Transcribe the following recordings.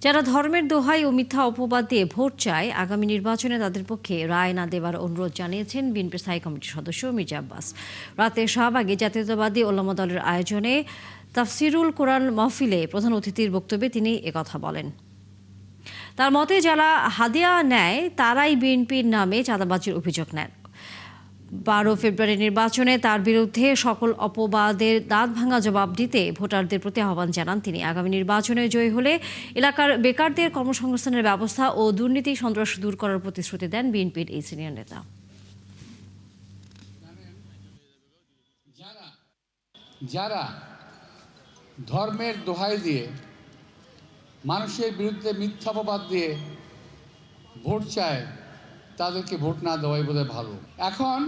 যারা ধর্মের দোহাই ও মিথ্যা অপবাদ দিয়ে ভোট চায়, আগামী নির্বাচনে তাদের পক্ষে রায় না দেবার অনুরোধ জানিয়েছেন বিএনপির স্থায়ী কমিটির সদস্য মির্জা আব্বাস। রাতে শাহবাগে জাতীয়তাবাদী ওলামা দলের আয়োজনে তাফসিরুল কোরআন মাহফিলে প্রধান অতিথির বক্তব্যে তিনি একথা বলেন। তার মতে, যারা হাদিয়া নেয় তারাই বিএনপির নামে চাঁদাবাজির অভিযোগ নেন। 12 ফেব্রুয়ারি নির্বাচনে তার বিরুদ্ধে সকল অপবাদের দাঁত ভাঙা জবাব দিতে ভোটারদের প্রতি আহ্বান জানান তিনি। আগামী নির্বাচনে জয়ী হলে এলাকার বেকারদের কর্মসংস্থানের ব্যবস্থা ও দুর্নীতি সন্ত্রাস দূর করার প্রতিশ্রুতি দেন বিএনপির এই সিনিয়র নেতা। যারা ধর্মের দোহাই দিয়ে মানুষের বিরুদ্ধে মিথ্যা অপবাদ দিয়ে ভোট চায়, তাদেরকে ভোট না দেওয়াই বোধহয় ভালো। এখন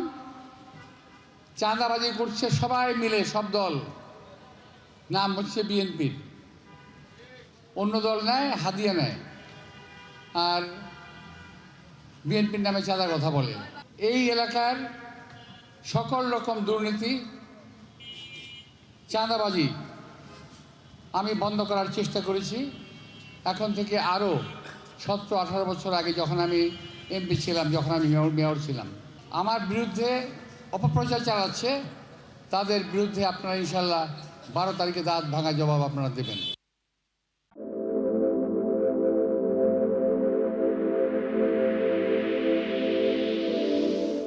চাঁদাবাজি করছে সবাই মিলে, সব দল, নাম হচ্ছে বিএনপির। অন্য দল নেয়, হাদিয়া নেয়, আর বিএনপির নামে চাঁদার কথা বলে। এই এলাকার সকল রকম দুর্নীতি, চাঁদাবাজি আমি বন্ধ করার চেষ্টা করেছি। এখন থেকে আরও 17-18 বছর আগে যখন আমি এমপি ছিলাম, যখন আমি মেয়র ছিলাম, আমার বিরুদ্ধে অপপ্রচার চালাচ্ছে, তাদের বিরুদ্ধে আপনারা ইনশাল্লাহ 12 তারিখে দাঁত ভাঙা জবাব আপনারা দেবেন।